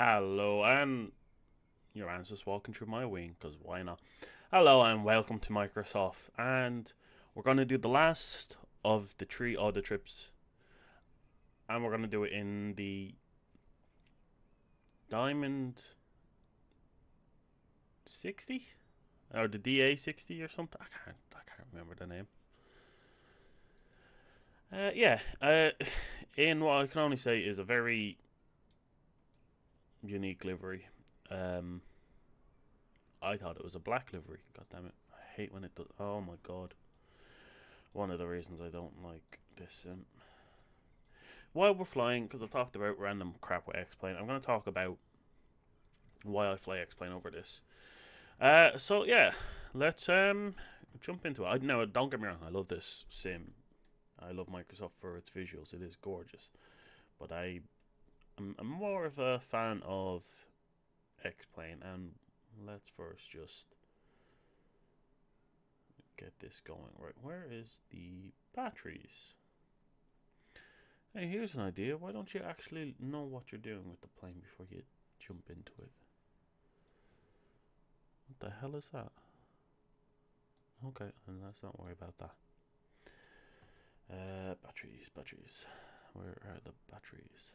Hello, and your man's just walking through my wing, because why not? Hello, and welcome to Microsoft. And we're going to do the last of the three Odda trips. And we're going to do it in the Diamond 60? Or the DA 60 or something? I can't remember the name. In what I can only say is a very unique livery. I thought it was a black livery. God damn it! I hate when it does. Oh my god! One of the reasons I don't like this. While we're flying, because I've talked about random crap with X-Plane, I'm going to talk about why I fly X-Plane over this. So yeah, let's jump into it. No, don't get me wrong. I love this sim. I love Microsoft for its visuals. It is gorgeous, but I'm more of a fan of X-Plane, and let's first just get this going. Right, where is the batteries? Hey, here's an idea. Why don't you actually know what you're doing with the plane before you jump into it? What the hell is that? Okay, and let's not worry about that. Batteries. Where are the batteries?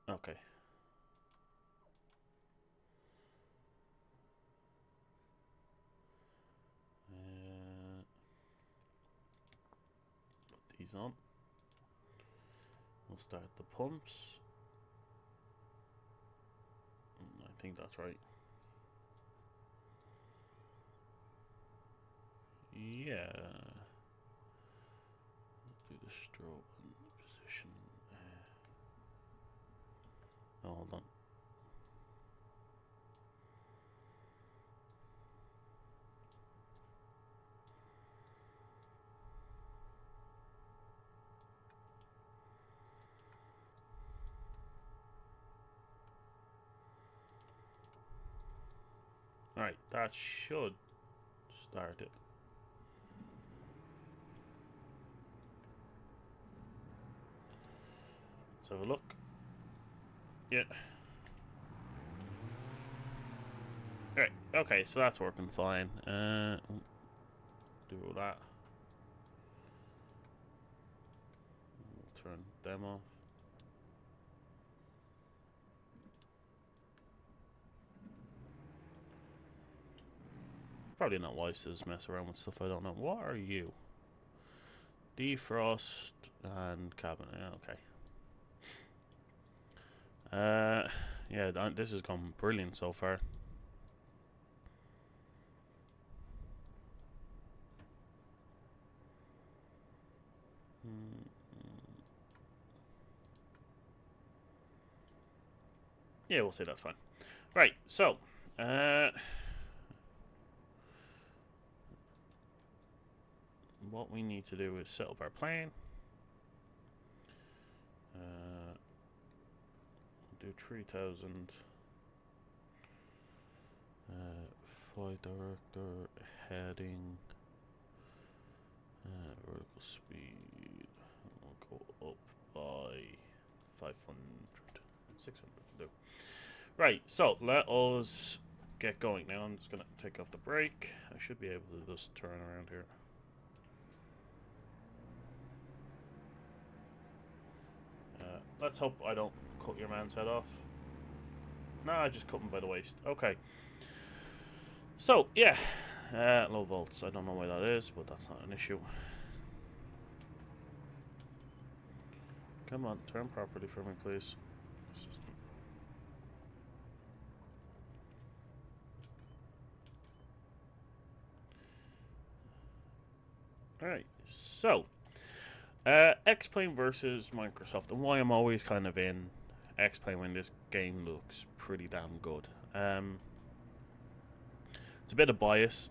Okay. Put these on. We'll start the pumps. I think that's right. Yeah. Do the strobe and position. Oh, hold on. Alright, that should start it. Let's have a look. Yeah. Alright, okay, so that's working fine. Do that. We'll turn them off. Probably not wise to just mess around with stuff I don't know. What are you? Defrost and cabin. Yeah, okay. Yeah, this has gone brilliant so far. Yeah, we'll say that's fine. Right, so what we need to do is set up our plane. Do 3000. Flight director, heading, vertical speed. We'll go up by 500, 600. Do. Right, so let us get going now. I'm just gonna take off the brake. I should be able to just turn around here. Let's hope I don't cut your man's head off. No, I just cut him by the waist. Okay. So, yeah. Low volts. I don't know why that is, but that's not an issue. Come on, turn properly for me, please. Alright, so X-Plane versus Microsoft, and why I'm always kind of in X-Plane when this game looks pretty damn good. It's a bit of bias.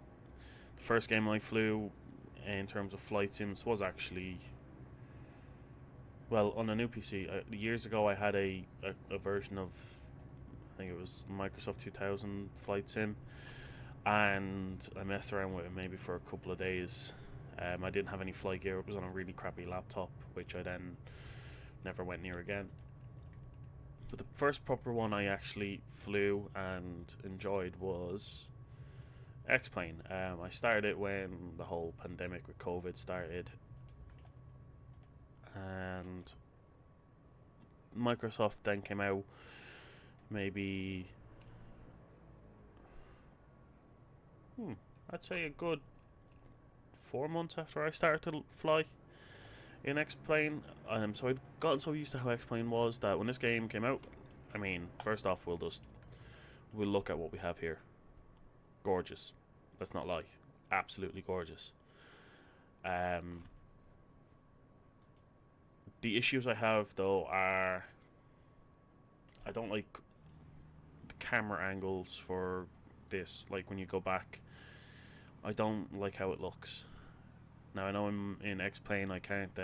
The first game I flew in terms of flight sims was actually, well, on a new PC. Years ago I had a version of, I think it was Microsoft 2000 flight sim, and I messed around with it maybe for a couple of days. I didn't have any flight gear. It was on a really crappy laptop, which I then never went near again. But the first proper one I actually flew and enjoyed was X-Plane. I started it when the whole pandemic with COVID started, and Microsoft then came out maybe I'd say a good 4 months after I started to fly in X-Plane. So I'd gotten so used to how X-Plane was that when this game came out, I mean, first off, we'll look at what we have here. Gorgeous. Let's not lie. Absolutely gorgeous. The issues I have though are I don't like the camera angles for this. Like when you go back, I don't like how it looks. Now I know in X-Plane I can't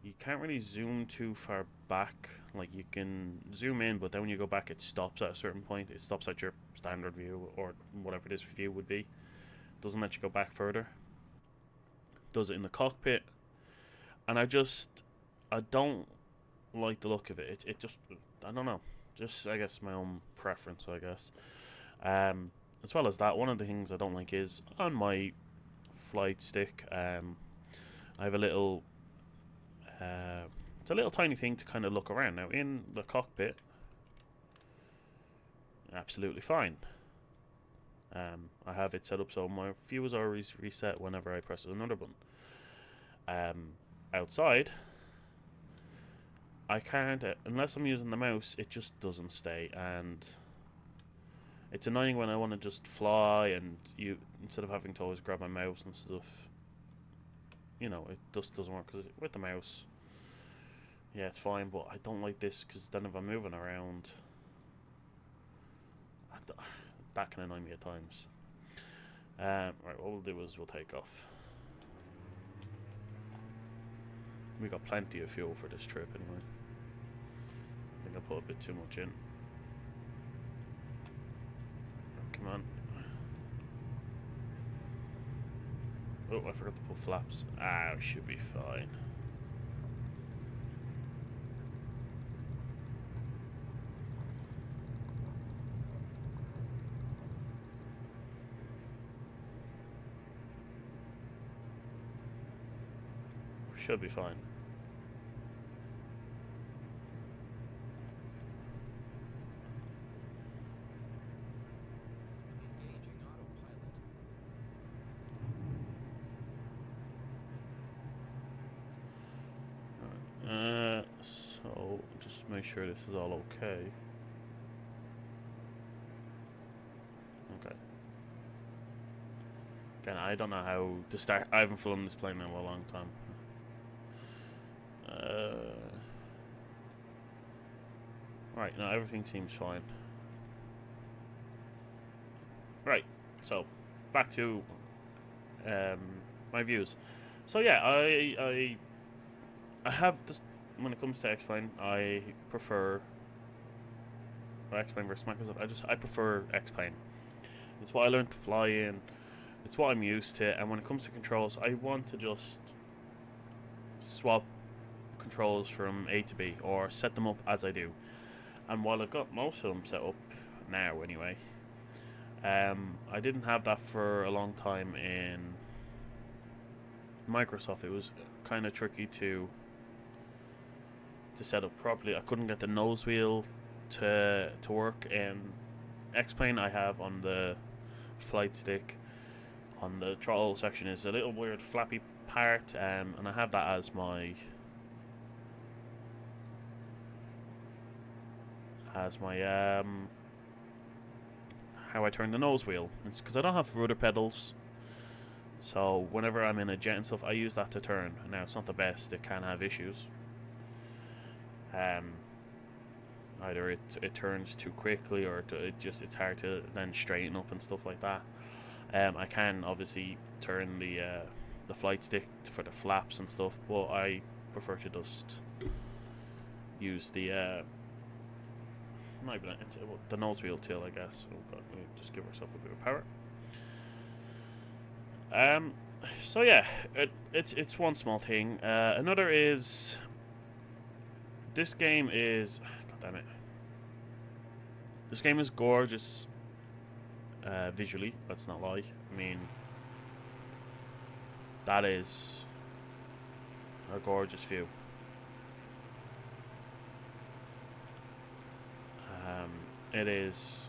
you can't really zoom too far back. Like you can zoom in, but then when you go back it stops at a certain point. It stops at your standard view or whatever this view would be. Doesn't let you go back further. Does it in the cockpit. And I don't like the look of it. It just, I don't know. Just, I guess, my own preference, I guess. As well as that, one of the things I don't like is on my flight stick, I have a little, it's a little tiny thing to kind of look around. Now, in the cockpit, absolutely fine. I have it set up so my view is always reset whenever I press another button. Outside, I can't, unless I'm using the mouse, it just doesn't stay, and it's annoying when I want to just fly and instead of having to always grab my mouse and stuff, you know, it just doesn't work, because with the mouse, yeah, it's fine, but I don't like this, because then if I'm moving around, that can annoy me at times. Right, what we'll do is we'll take off. We got plenty of fuel for this trip anyway. I think I put a bit too much in. Come on. Oh, I forgot to put flaps. Ah, we should be fine. Should be fine. So just make sure this is all okay. Okay. Again, I don't know how to start. I haven't flown this plane in a long time. Right, now everything seems fine. Right, so back to my views. So yeah, I have this. When it comes to X-Plane, I prefer X-Plane versus Microsoft. I prefer X-Plane. It's what I learned to fly in. It's what I'm used to. And when it comes to controls, I want to just swap controls from A to B or set them up as I do. And while I've got most of them set up now, anyway, I didn't have that for a long time in Microsoft. It was kind of tricky to set up properly. I couldn't get the nose wheel to work. In X-Plane, I have on the flight stick, on the throttle section, is a little weird flappy part, and I have that as my how I turn the nose wheel. It's because I don't have rudder pedals, so whenever I'm in a jet and stuff, I use that to turn. Now it's not the best; it can have issues. Either it turns too quickly, or it's hard to then straighten up and stuff like that. I can obviously turn the flight stick for the flaps and stuff, but I prefer to just use the the nose wheel till, I guess. Oh god, we just give ourselves a bit of power. So yeah, it's one small thing. Another is This game is, god damn it. This game is gorgeous visually. Let's not lie. I mean, that is a gorgeous view. It is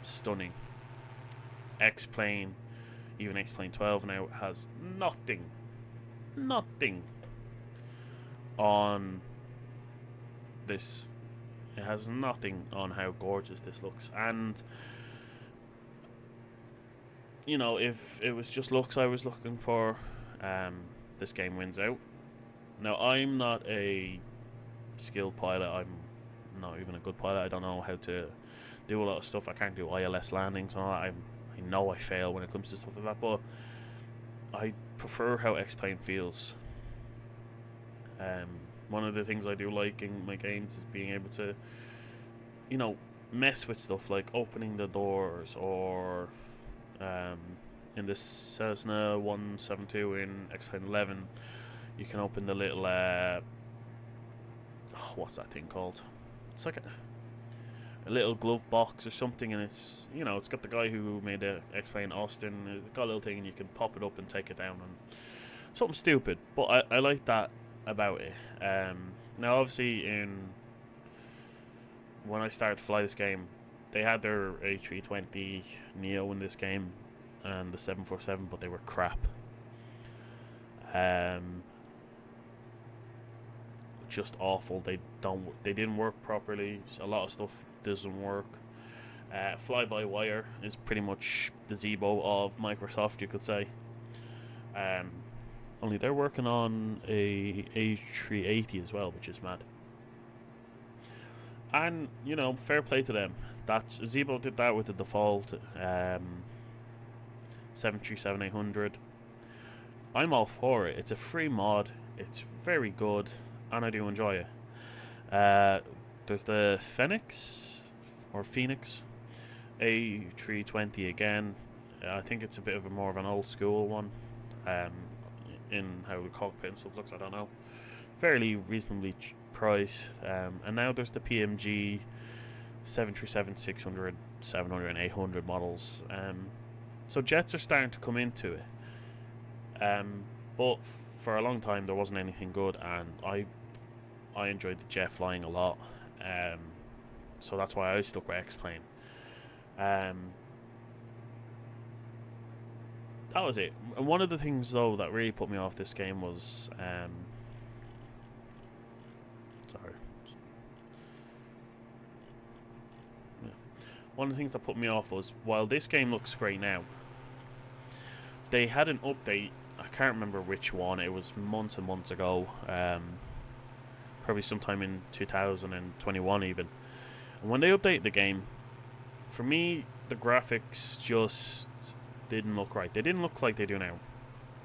stunning. X-Plane, even X-Plane 12 now has nothing on this. It has nothing on how gorgeous this looks. And you know, if it was just looks I was looking for, this game wins out. Now, I'm not a skilled pilot. I'm not even a good pilot. I don't know how to do a lot of stuff. I can't do ILS landings and all that. I know I fail when it comes to stuff like that, but I prefer how X-Plane feels. One of the things I do like in my games is being able to, you know, mess with stuff like opening the doors, or in this Cessna 172 in X-Plane 11, you can open the little what's that thing called? It's like a little glove box or something, and it's, you know, it's got the guy who made the X-Plane Austin. It's got a little thing, and you can pop it up and take it down, and something stupid, but I like that about it. Now, obviously, when I started to fly this game, they had their A320 Neo in this game and the 747, but they were crap. Just awful. They didn't work properly. A lot of stuff doesn't work. Fly-by-wire is pretty much the Zebo of Microsoft, you could say. Only they're working on a A380 as well, which is mad. And, you know, fair play to them. Zebo did that with the default 737-800. I'm all for it. It's a free mod. It's very good, and I do enjoy it. There's the Phoenix A320 again. I think it's a bit of more of an old school one. In how the cockpit and stuff looks, I don't know. Fairly reasonably priced. And now there's the PMG 737, 600, 700, and 800 models. So jets are starting to come into it. But for a long time there wasn't anything good, and I enjoyed the jet flying a lot. So that's why I stuck with X-Plane. That was it. And one of the things, though, that really put me off this game was one of the things that put me off was, while this game looks great now, they had an update. I can't remember which one. It was months and months ago. Probably sometime in 2021 even. And when they updated the game, for me, the graphics just didn't look right. They didn't look like they do now.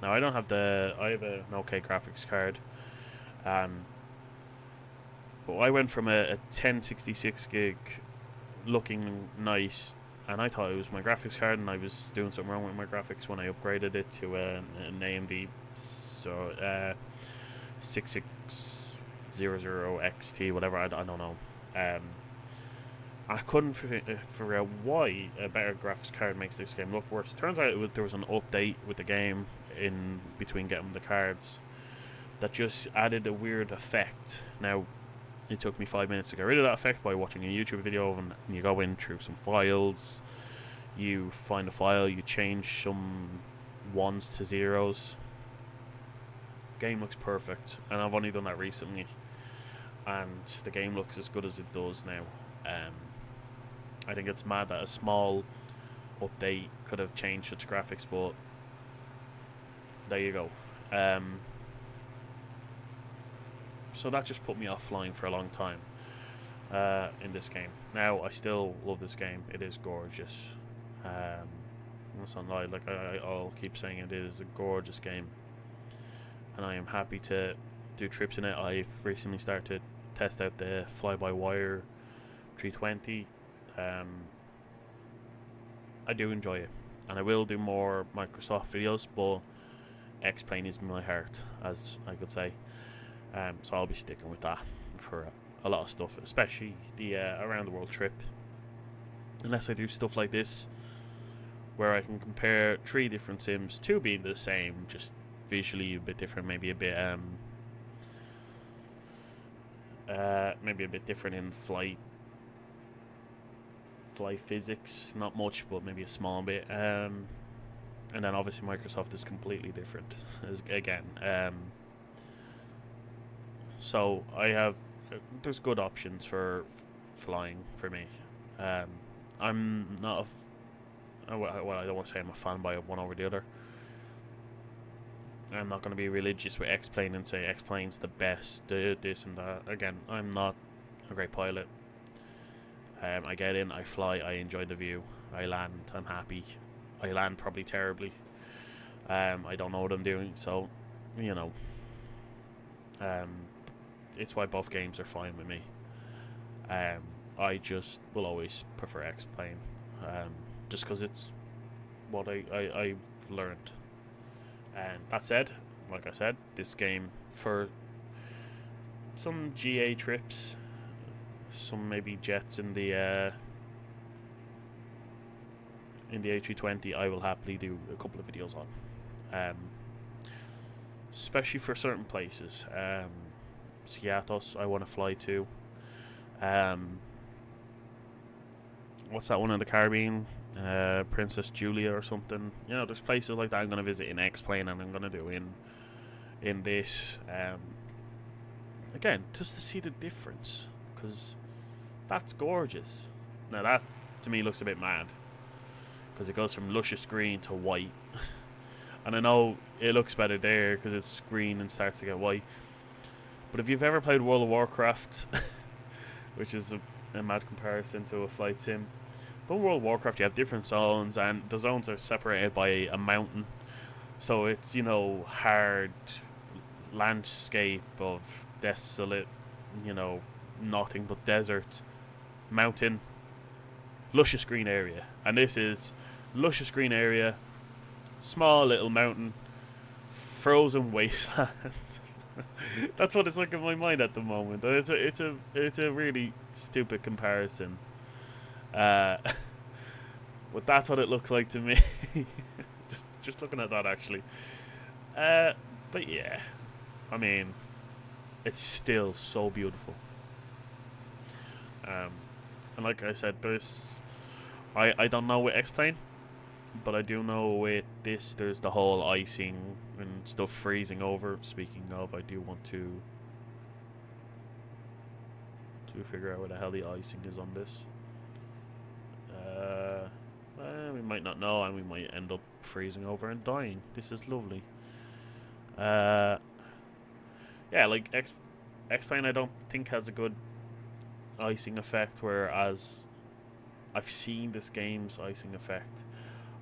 Now, I have an okay graphics card. But I went from a 1066 gig looking nice, and I thought it was my graphics card, and I was doing something wrong with my graphics when I upgraded it to an AMD 6600 XT, whatever. I don't know. I couldn't figure out why a better graphics card makes this game look worse. Turns out there was an update with the game in between getting the cards that just added a weird effect. Now, it took me 5 minutes to get rid of that effect by watching a YouTube video, and you go in through some files, you find a file, you change some ones to zeros. Game looks perfect, and I've only done that recently, and the game looks as good as it does now. I think it's mad that a small update could have changed its graphics, but there you go. So that just put me off flying for a long time in this game. Now, I still love this game. It is gorgeous. That's not lie. Like I'll keep saying, it is a gorgeous game, and I am happy to do trips in it. I've recently started to test out the fly-by-wire 320. I do enjoy it, and I will do more Microsoft videos, but X-Plane is my heart, as I could say. So I'll be sticking with that for a lot of stuff, especially the around the world trip. Unless I do stuff like this, where I can compare 3 different sims, 2 being the same, just visually a bit different, maybe a bit different in flight physics, not much, but maybe a small bit. And then obviously Microsoft is completely different again. So I have there's good options for flying for me. I'm not well, I don't want to say I'm a fan by one over the other. I'm not going to be religious with X-Plane and say X-Plane's the best, this and that. Again, I'm not a great pilot. I get in, I fly, I enjoy the view, I land, I'm happy. I land probably terribly. I don't know what I'm doing, so, you know. It's why both games are fine with me. I just will always prefer X-Plane. Just because it's what I've learned. And that said, like I said, this game for some GA trips, some maybe jets in the A320, I will happily do a couple of videos on. Especially for certain places. Seattle, I want to fly to. What's that one in the Caribbean? Princess Julia or something. You know, there's places like that I'm going to visit in X-Plane, and I'm going to do in this. Again, just to see the difference, because that's gorgeous. Now that to me looks a bit mad, because it goes from luscious green to white. And I know it looks better there because it's green and starts to get white. But if you've ever played World of Warcraft, which is a mad comparison to a flight sim, but in World of Warcraft you have different zones, and the zones are separated by a mountain. So it's, you know, hard landscape of desolate, you know, nothing but desert, mountain, luscious green area. And this is luscious green area, small little mountain, frozen wasteland. That's what it's like in my mind at the moment. It's a really stupid comparison. But that's what it looks like to me. just looking at that, actually. But yeah, I mean, it's still so beautiful. And like I said, I don't know with X-Plane, but I do know with this there's the whole icing and stuff freezing over. Speaking of, I do want to figure out where the hell the icing is on this. Well, we might not know, and we might end up freezing over and dying. This is lovely. Yeah, like X-Plane I don't think has a good icing effect, whereas I've seen this game's icing effect.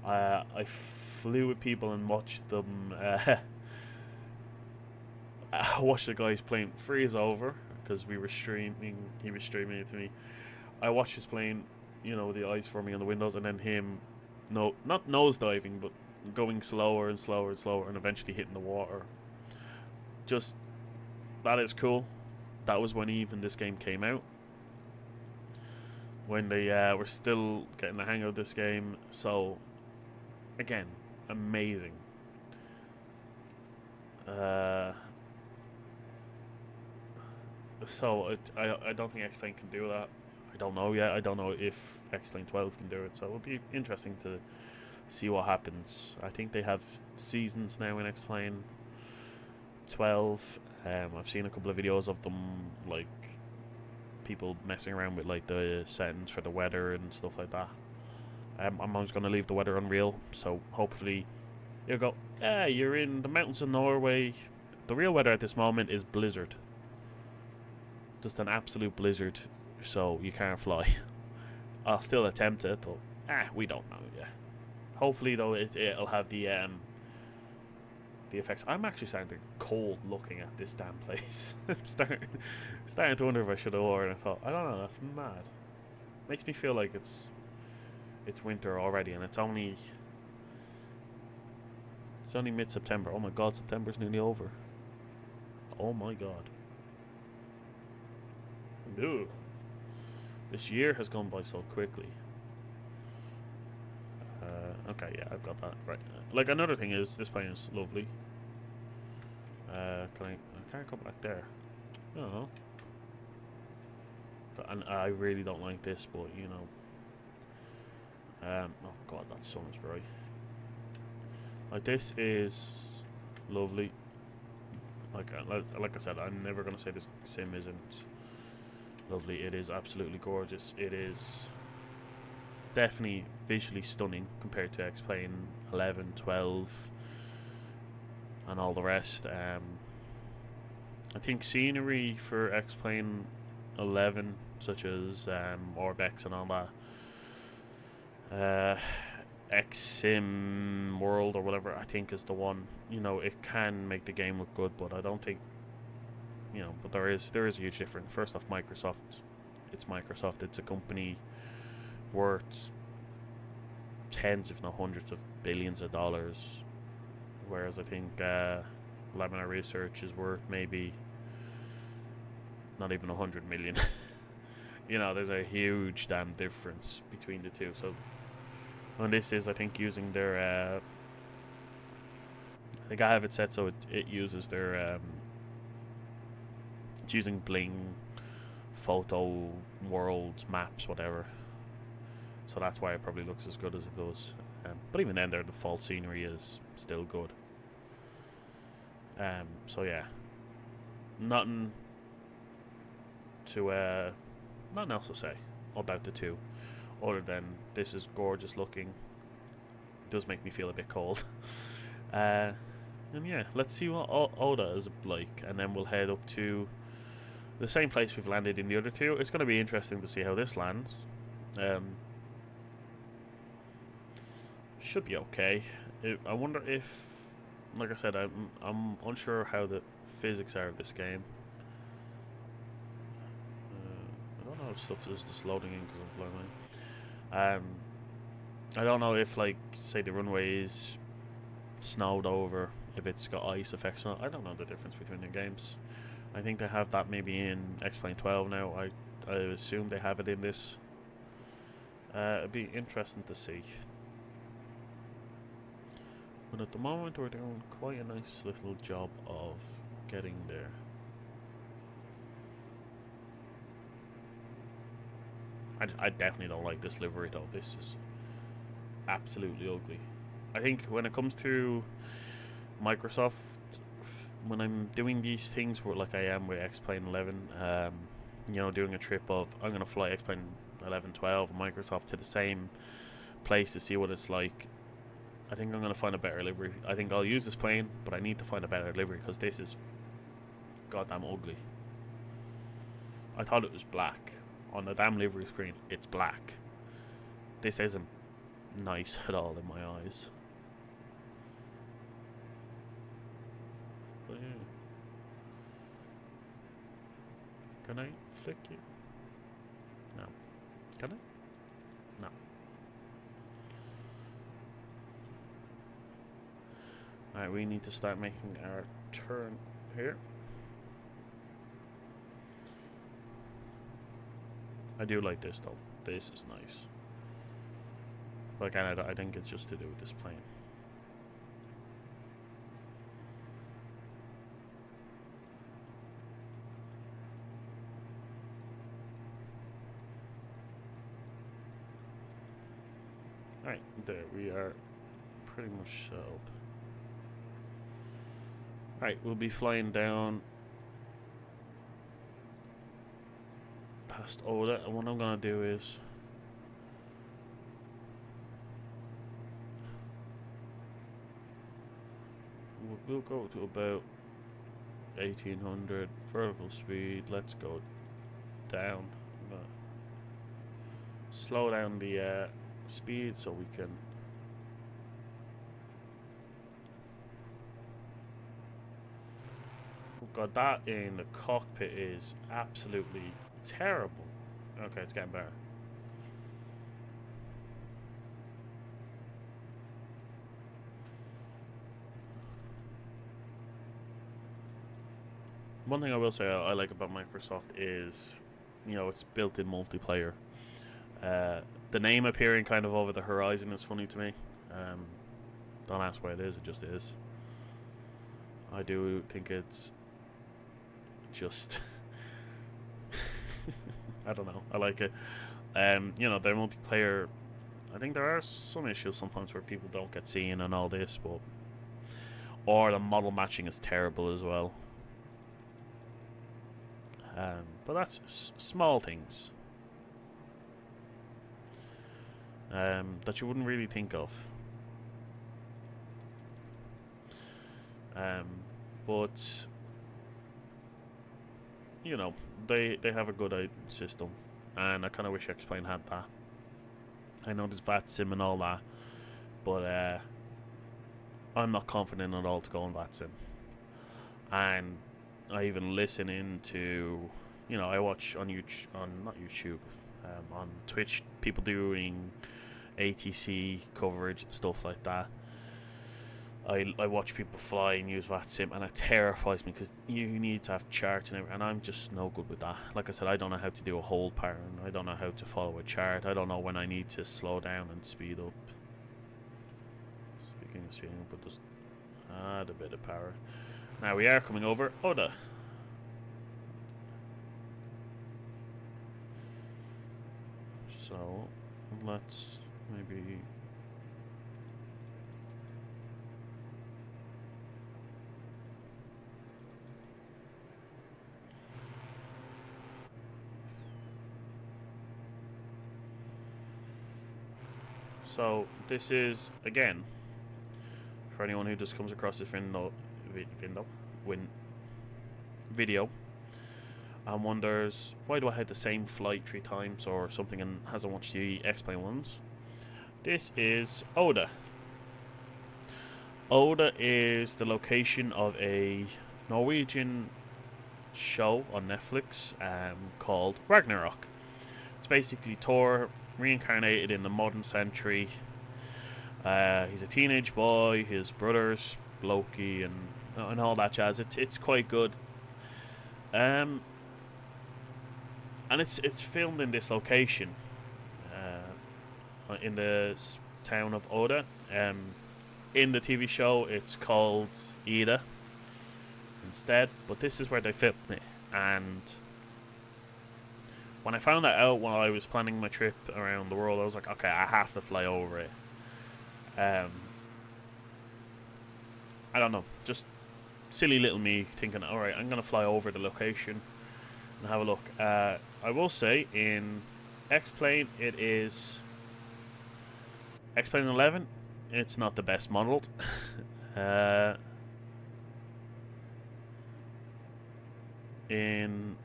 I flew with people and watched them. I watched the guys playing freeze over because we were streaming. He was streaming it to me. I watched his playing, you know, the ice forming on the windows, and then him, not nose diving, but going slower and slower and slower, and eventually hitting the water. Just that is cool. That was when even this game came out. When they were still getting the hang of this game, so. Again, amazing. So I don't think X-Plane can do that. I don't know yet. I don't know if X-Plane 12 can do it. So it'll be interesting to see what happens. I think they have seasons now in X-Plane 12. I've seen a couple of videos of them, like people messing around with like the settings for the weather and stuff like that. My mom's going to leave the weather on real, so hopefully you'll go, yeah, you're in the mountains of Norway. The real weather at this moment is blizzard. Just an absolute blizzard, so you can't fly. I'll still attempt it, but we don't know yet. Hopefully, though, it'll have the effects. I'm actually starting to get cold looking at this damn place. I'm starting to wonder if I should have worn it. I thought, I don't know, that's mad. Makes me feel like it's winter already, and it's only mid-September. Oh my god, September's nearly over. Oh my god. Ew. This year has gone by so quickly. Okay, yeah, I've got that right. Like, another thing is, this plane is lovely. I can't go back there. I don't know. And I really don't like this, but you know. Oh god, that sun is bright. Like, this is lovely. Like I said, I'm never gonna say this sim isn't lovely. It is absolutely gorgeous. It is definitely visually stunning compared to X-Plane 11, 12, and all the rest. I think scenery for X-Plane 11, such as Orbex and all that, X-Sim World or whatever, I think is the one. You know, it can make the game look good, but I don't think, you know, but there is a huge difference. First off, Microsoft, it's Microsoft. It's a company worth tens, if not hundreds of billions of dollars, whereas I think Laminar Research is worth maybe not even 100 million. You know, there's a huge damn difference between the two. So, and this is, I think, using their I think I have it set so it uses their it's using Bling photo world maps, whatever. So that's why it probably looks as good as it does. But even then, their default scenery is still good. So yeah, nothing else to say about the two, other than this is gorgeous looking. It does make me feel a bit cold. And yeah, let's see what Odda is like, and then we'll head up to the same place we've landed in the other two. It's going to be interesting to see how this lands. Should be okay. I wonder if, like I said, I'm unsure how the physics are of this game. I don't know if stuff is just loading in because I'm flying. I don't know if, like, say the runway is snowed over, if it's got ice effects or not. I don't know the difference between the games. I think they have that maybe in X-Plane 12 now. I assume they have it in this. It'd be interesting to see. But at the moment we're doing quite a nice little job of getting there. I definitely don't like this livery though. This is absolutely ugly. I think when it comes to Microsoft, when I'm doing these things where, like I am with X-Plane 11, you know, doing a trip of, I'm going to fly X-Plane 11, 12, and Microsoft to the same place to see what it's like, I think I'm going to find a better livery. I think I'll use this plane, but I need to find a better livery because this is goddamn ugly. I thought it was black. On the damn livery screen, it's black. This isn't nice at all in my eyes. But yeah. Can I flick you? No. Can I? No. Alright, we need to start making our turn here. I do like this though. This is nice. But again, I think it's just to do with this plane. Alright, there we are. Pretty much settled. Alright, we'll be flying down past Odda, and what I'm gonna do is we'll go to about 1800 vertical speed. Let's go down. I'm gonna slow down the speed so we can God, that in the cockpit is absolutely terrible. Okay, it's getting better. One thing I will say I like about Microsoft is you know, it's built-in multiplayer. The name appearing kind of over the horizon is funny to me. Don't ask why it is, it just is. I do think it's just I don't know, I like it. You know, their multiplayer, I think there are some issues sometimes where people don't get seen and all this, but or the model matching is terrible as well. But that's small things that you wouldn't really think of. But you know, they have a good system, and I kind of wish X-Plane had that. I know there's VATSIM and all that, but I'm not confident at all to go on VATSIM. And I even listen into, you know, I watch on YouTube, on Twitch, people doing ATC coverage and stuff like that. I watch people fly and use VATSIM, and it terrifies me because you need to have charts and everything, and I'm just no good with that. Like I said, I don't know how to do a hold pattern. I don't know how to follow a chart. I don't know when I need to slow down and speed up. Speaking of speeding up, but just add a bit of power. Now we are coming over Odda. So let's maybe. So this is, again, for anyone who just comes across this video and wonders, why do I have the same flight 3 times or something and hasn't watched the X-Plane ones? This is Odda. Odda is the location of a Norwegian show on Netflix called Ragnarok. It's basically Thor reincarnated in the modern century. He's a teenage boy. His brother's Loki and all that jazz. It's quite good. And it's filmed in this location, in the town of Odda. In the TV show, it's called Odda instead. But this is where they filmed it, and when I found that out while I was planning my trip around the world, I was like, okay, I have to fly over it. I don't know, just silly little me thinking, alright, I'm going to fly over the location and have a look. I will say, in X-Plane, it is X-Plane 11. It's not the best modeled. In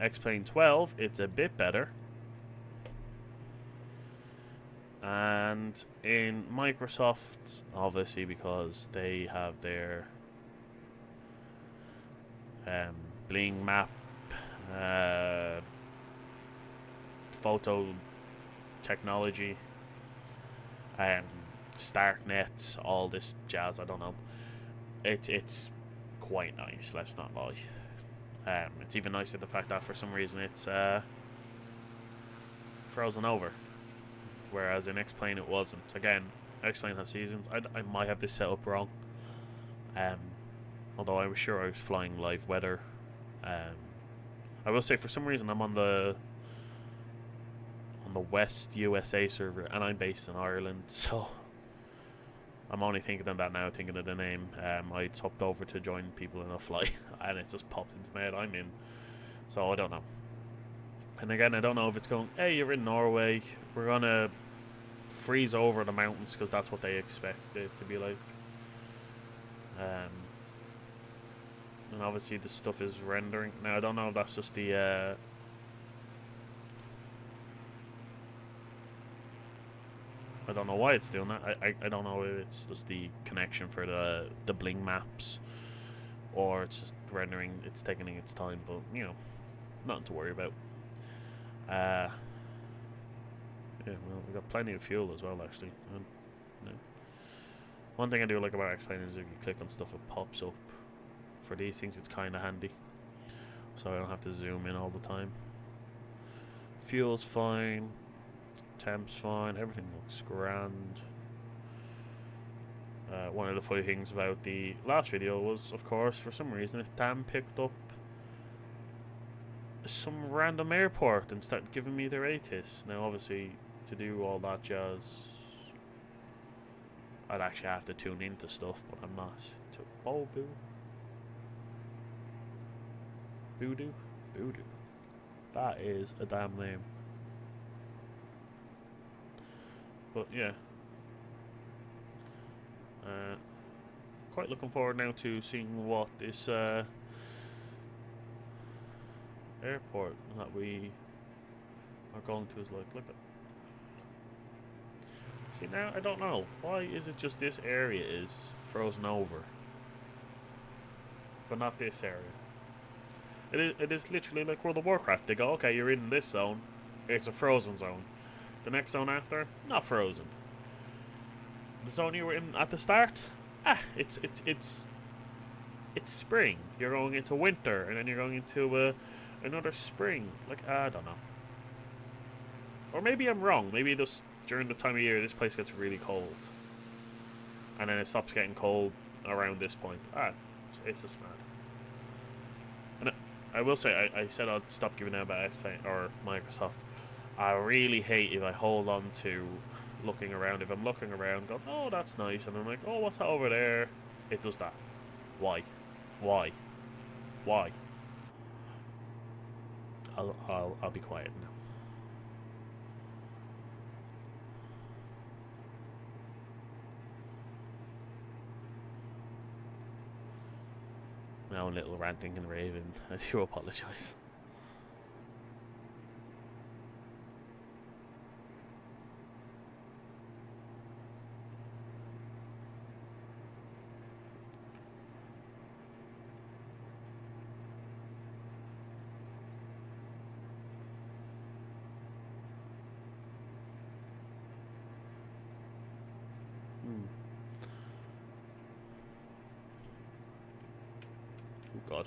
X-Plane 12, it's a bit better. And in Microsoft, obviously, because they have their bling map, photo technology, StarkNet, all this jazz, I don't know. It's quite nice, let's not lie. It's even nicer the fact that for some reason it's frozen over, whereas in X-Plane it wasn't. Again, X-Plane has seasons. I might have this set up wrong, although I was sure I was flying live weather. I will say, for some reason, I'm on the West USA server, and I'm based in Ireland, so I'm only thinking of that now, thinking of the name. I hopped over to join people in a flight, and it just popped into my head. I'm in, so I don't know. And again, I don't know if it's going, hey, you're in Norway, we're gonna freeze over the mountains because that's what they expect it to be like. And obviously the stuff is rendering. Now I don't know if that's just the I don't know why it's doing that. I don't know if it's just the connection for the bling maps, or it's just rendering, it's taking its time, but you know, nothing to worry about. Yeah, well, we got plenty of fuel as well, actually. Yeah. One thing I do like about X-Plane is if you click on stuff, it pops up. For these things, it's kind of handy, so I don't have to zoom in all the time. Fuel's fine. Temp's fine. Everything looks grand. One of the funny things about the last video was, of course, for some reason, if Dan picked up some random airport and started giving me their ATIS. Now, obviously, to do all that jazz, I'd actually have to tune into stuff, but I'm not. To Bobu. Voodoo? Voodoo. That is a damn name. But yeah. Quite looking forward now to seeing what this airport that we are going to is like. Look at. See, now I don't know. Why is it just this area is frozen over, but not this area? It is literally like World of Warcraft. They go, okay, you're in this zone. It's a frozen zone. The next zone after, not frozen. The zone you were in at the start, it's spring. You're going into winter, and then you're going into another spring. Like, I don't know. Or maybe I'm wrong. Maybe just during the time of year, this place gets really cold, and then it stops getting cold around this point. It's just mad. And I will say, I said I'd stop giving out about Xplane or Microsoft. I really hate if I hold on to looking around. If I'm looking around, going, oh, that's nice, and I'm like, oh, what's that over there? It does that. Why? Why? Why? I'll be quiet now. My own little ranting and raving. I do apologise. Oh God.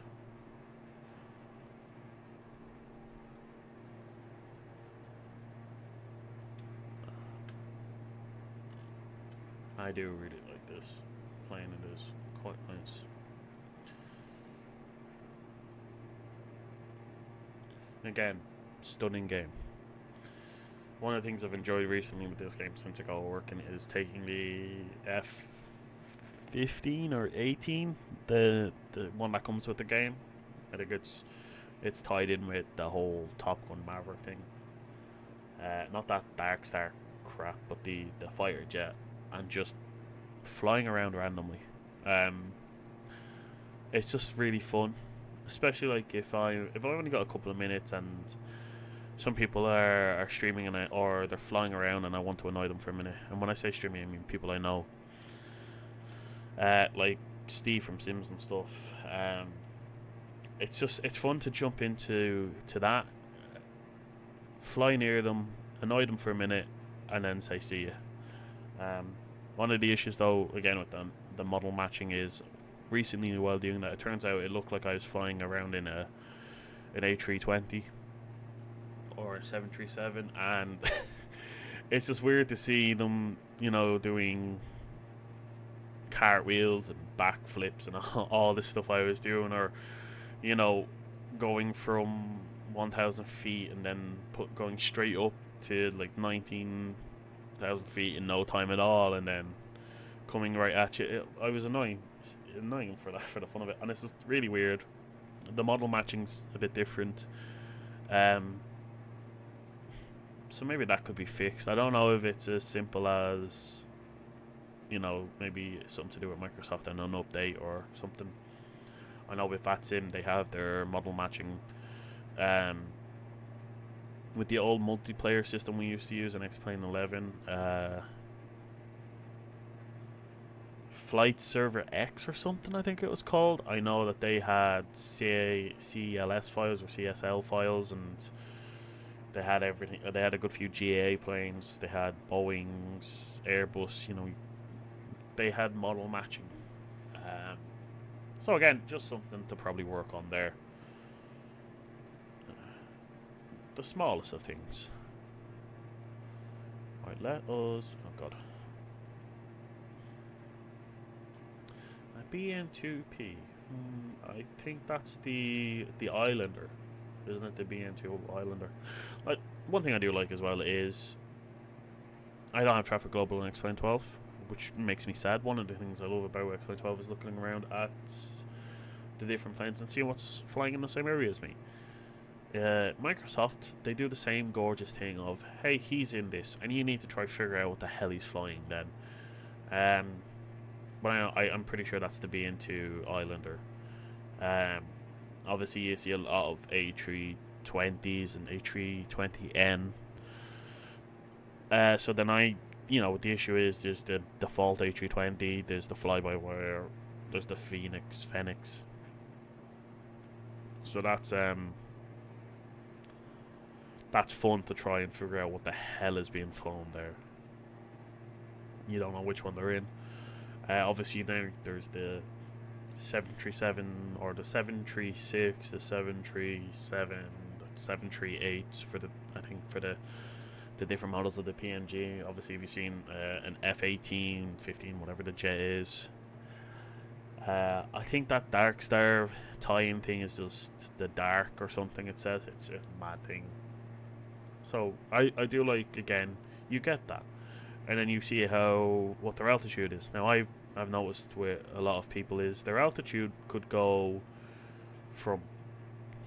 I do really like this. Playing it is quite nice. Again, stunning game. One of the things I've enjoyed recently with this game since I got working is taking the F-15 or 18, the one that comes with the game. I think it's tied in with the whole Top Gun Maverick thing. Not that Dark Star crap, but the fighter jet, and just flying around randomly. It's just really fun, especially like if I've only got a couple of minutes and some people are streaming or they're flying around and I want to annoy them for a minute. And when I say streaming, I mean people I know, like Steve from Sims and stuff. It's fun to jump into that, fly near them, annoy them for a minute, and then say see ya. One of the issues though, again with the model matching, is recently while doing that, it turns out it looked like I was flying around in an A320 or a 737, and it's just weird to see them, you know, doing cartwheels and backflips and all this stuff I was doing, or, you know, going from 1,000 feet and then going straight up to like 19,000 feet in no time at all, and then coming right at you. I was annoying for that, for the fun of it, and it's just really weird. The model matching's a bit different, so maybe that could be fixed. I don't know if it's as simple as, you know, maybe something to do with Microsoft and an update or something. I know with VATSIM they have their model matching with the old multiplayer system we used to use in X-Plane 11, Flight Server X or something I think it was called. I know that they had CLS files or CSL files, and they had everything. They had a good few GA planes, they had Boeings, Airbus, you know, they had model matching. So again, just something to probably work on there. the smallest of things. Right, let us... Oh god. A BN2P. I think that's the Islander. Isn't it the BN2 Islander? Like, one thing I do like as well is I don't have Traffic Global in X-Plane 12, which makes me sad. One of the things I love about X-Plane 12 is looking around at the different planes and seeing what's flying in the same area as me. Microsoft, they do the same gorgeous thing of, hey, he's in this, and you need to try to figure out what the hell he's flying then. But I'm pretty sure that's the BN2 Islander. Obviously you see a lot of A320s and A320N. So then the issue is there's the default A320, there's the fly-by-wire, there's the Phoenix. So that's fun to try and figure out what the hell is being flown there. You don't know which one they're in. Obviously now there's the 737 or the 736, the 737, the 738 for the different models of the PNG. Obviously, if you've seen an F-18, 15, whatever the jet is. I think that Dark Star tie-in thing is just the Dark or something. It says it's a mad thing. So I do like, again, you get that, and then you see what their altitude is. Now I've noticed with a lot of people is their altitude could go from,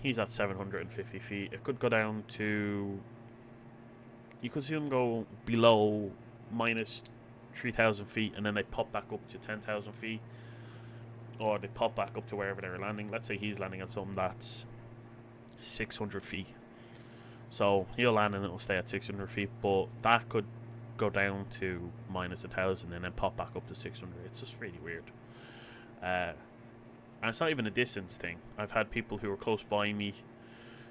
he's at 750 feet. It could go down to, you could see them go below minus 3,000 feet, and then they pop back up to 10,000 feet, or they pop back up to wherever they're landing. Let's say he's landing on something that's 600 feet. So he'll land and it'll stay at 600 feet, but that could go down to minus 1,000 and then pop back up to 600. It's just really weird. And it's not even a distance thing. I've had people who are close by me,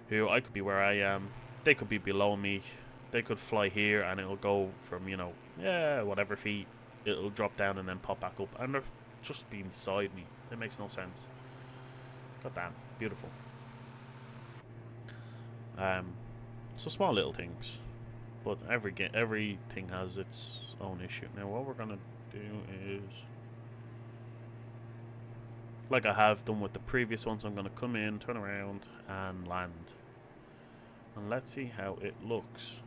who I could be where I am, they could be below me, they could fly here and it'll go from, whatever feet, it'll drop down and then pop back up, and they're just being beside me. It makes no sense. God damn, beautiful. So small little things, but everything has its own issue. Now what we're gonna do is, like I have done with the previous ones, I'm gonna come in, turn around and land, and let's see how it looks.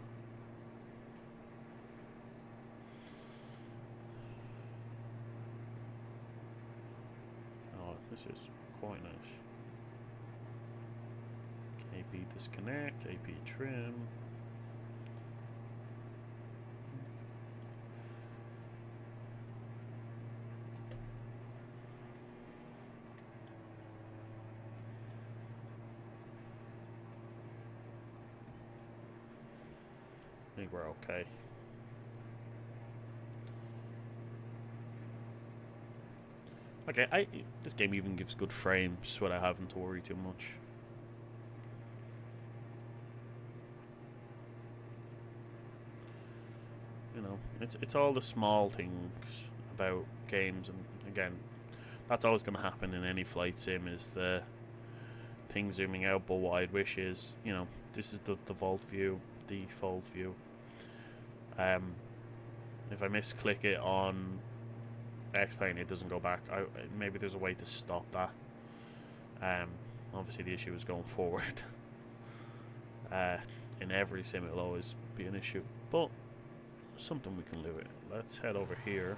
Oh, this is quite nice. AP disconnect, AP trim. I think we're okay. Okay, this game even gives good frames without having to worry too much. It's all the small things about games, and again, that's always going to happen in any flight sim, is the thing zooming out. But what I'd wish is, this is the default view. If I misclick it on X-Plane, it doesn't go back. Maybe there's a way to stop that. Obviously the issue is going forward. In every sim it'll always be an issue, but something we can live with. Let's head over here.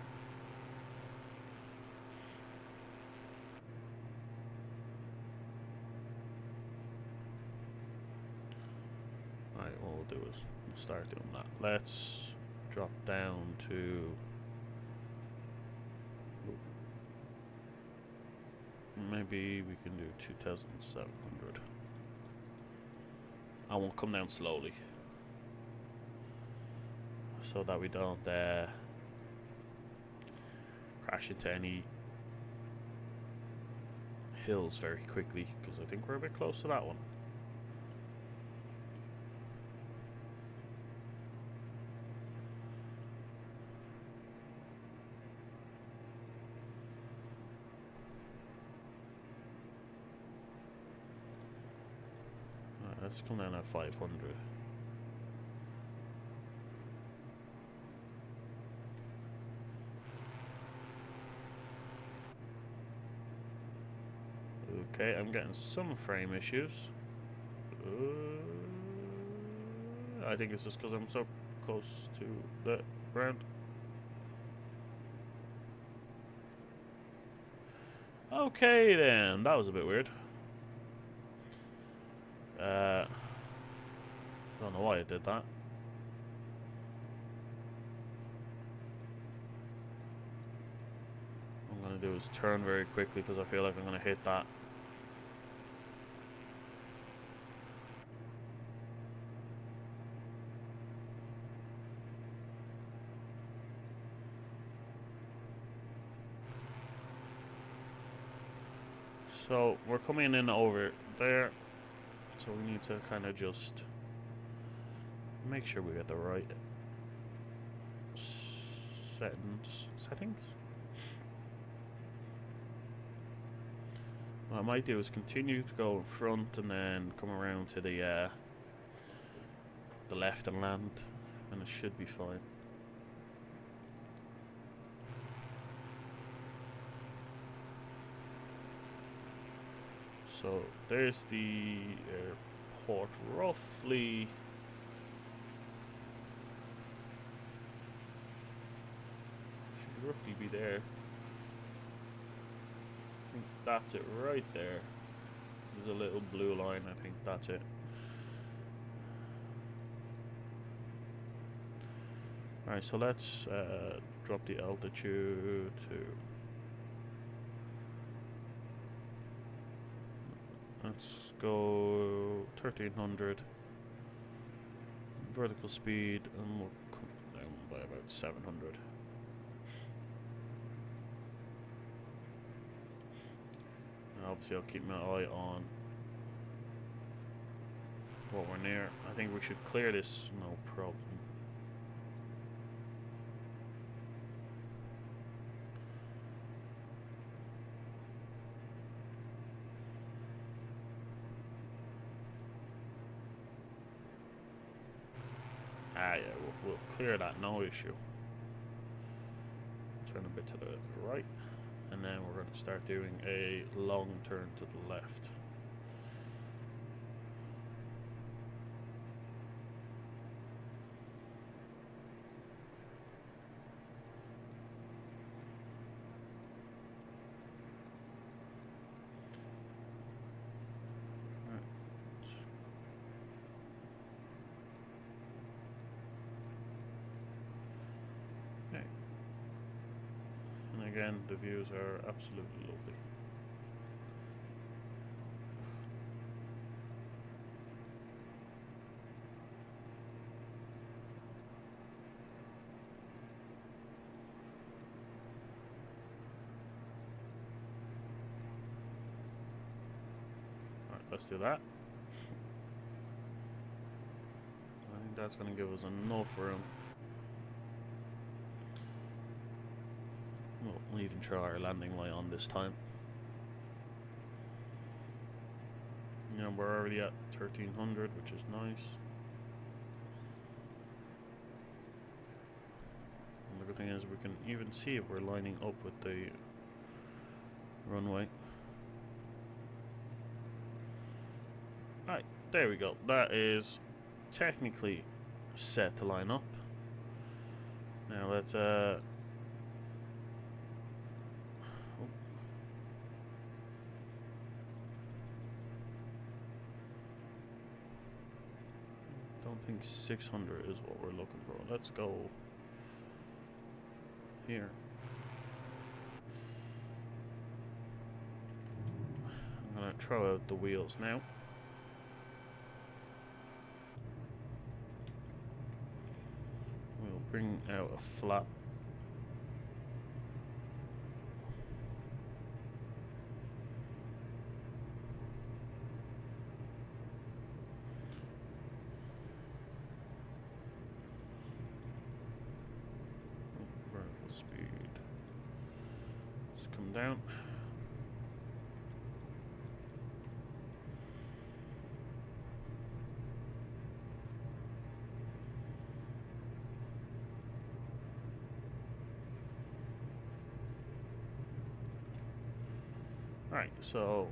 Alright, what we'll do is we'll start doing that. Let's drop down to maybe we can do 2,700. I won't come down slowly, so that we don't crash into any hills very quickly, because I think we're a bit close to that one. Let's come down at 500. Okay, I'm getting some frame issues. I think it's just because I'm so close to the ground. Okay then, that was a bit weird. Don't know why I did that. What I'm going to do is turn very quickly because I feel like I'm going to hit that. So we're coming in over there, so we need to kind of just make sure we get the right settings. What I might do is continue to go in front and then come around to the left and land, and it should be fine. So there's the airport, roughly. Should roughly be there. I think that's it right there. There's a little blue line, I think that's it. Alright, so let's drop the altitude to... Let's go 1300 vertical speed, and we'll come down by about 700. And obviously I'll keep my eye on what we're near. I think we should clear this, no problem. Ah, yeah, we'll clear that, no issue. Turn a bit to the right, and then we're going to start doing a long turn to the left. Again, the views are absolutely lovely. Alright, let's do that. I think that's going to give us enough room. We'll even try our landing light on this time. You know, we're already at 1300, which is nice. And the good thing is we can even see if we're lining up with the runway. Right, there we go. That is technically set to line up. Now let's I think 600 is what we're looking for. Let's go here. I'm gonna throw out the wheels now. We'll bring out a flap. Down. Right, so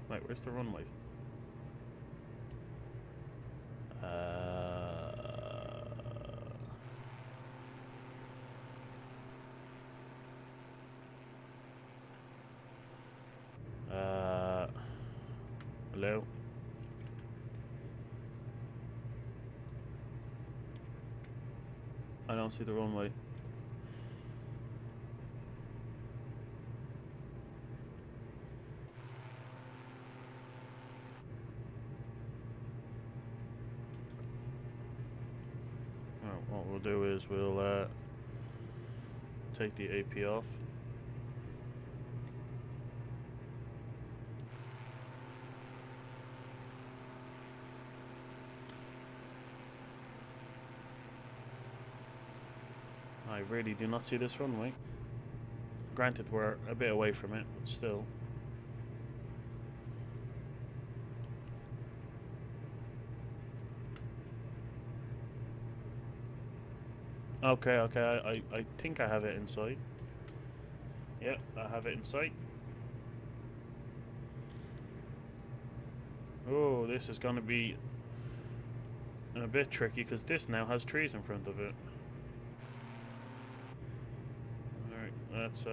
right, where's the runway? Hello? I don't see the runway. Right, what we'll do is we'll take the AP off. I really do not see this runway. Granted, we're a bit away from it, but still. Okay, okay, I think I have it in sight. Yep, I have it in sight. Oh, this is going to be a bit tricky because this now has trees in front of it. Alright, that's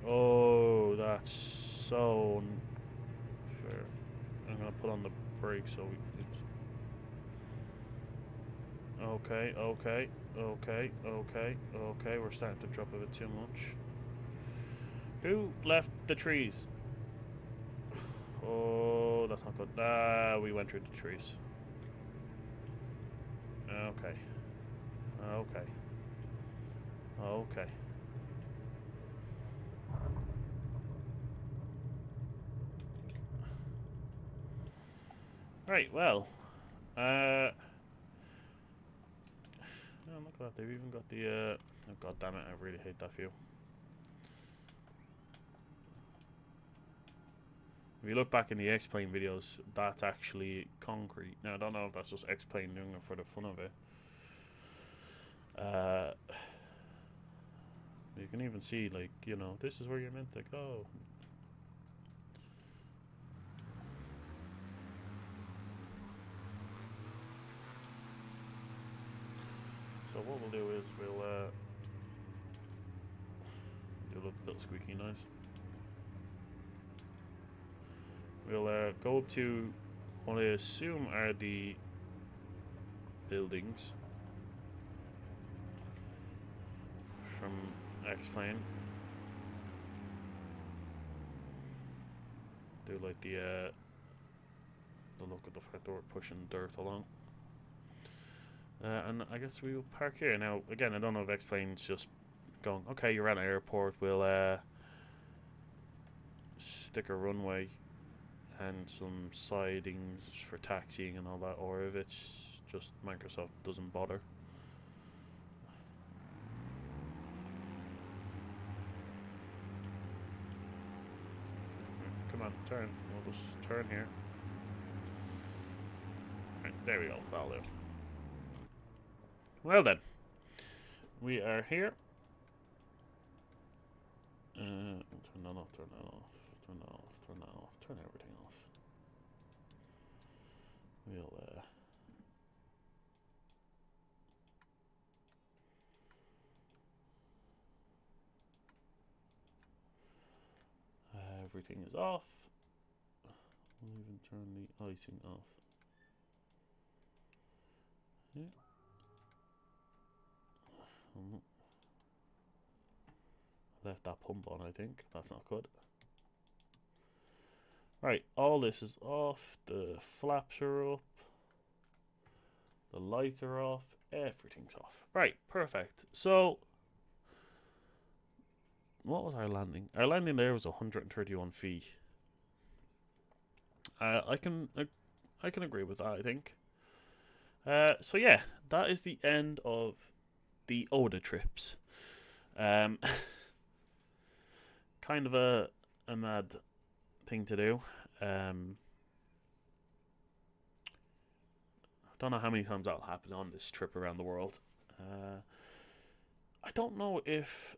oh, that's so unfair. I'm going to put on the brake so we... Okay, okay, okay, okay, okay, we're starting to drop a bit too much. Who left the trees? Oh, that's not good. Ah, we went through the trees. Okay. Okay. Okay. Right, well. Oh, look at that. They've even got the, oh, God damn it, I really hate that view. If you look back in the X-Plane videos, that's actually concrete. Now, I don't know if that's just X-Plane doing it for the fun of it. You can even see, like, you know, this is where you're meant to go. So what we'll do is we'll do a little squeaky noise. We'll go up to what I assume are the buildings from X-Plane. Do like the look at the fact that we're pushing dirt along. And I guess we will park here. Now, again, I don't know if X-Plane's just going, okay, you're at an airport, we'll stick a runway and some sidings for taxiing and all that, or if it's just Microsoft doesn't bother. Come on, turn. We'll just turn here. Right, there we go. That'll do. Well then, we are here. Turn that off, turn that off, turn that off, turn that off, turn everything off. We'll everything is off. We'll even turn the icing off. Yeah. Left that pump on, I think. That's not good. Right, all this is off. The flaps are up. The lights are off. Everything's off. Right, perfect. So, what was our landing? Our landing there was 131 feet. I can agree with that, I think. So yeah, that is the end of the Odda trips. Kind of a mad thing to do. Don't know how many times that'll happen on this trip around the world. I don't know if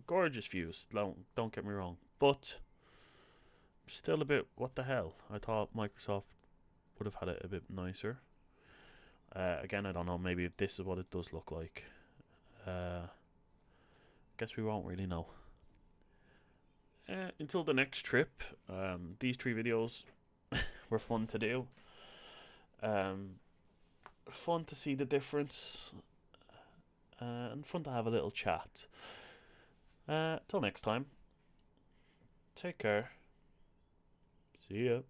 gorgeous views. Don't get me wrong, but still a bit. What the hell? I thought Microsoft would have had it a bit nicer. Again, I don't know. Maybe if this is what it does look like. Guess we won't really know. Until the next trip, these 3 videos were fun to do. Fun to see the difference. And fun to have a little chat. Till next time. Take care. See ya.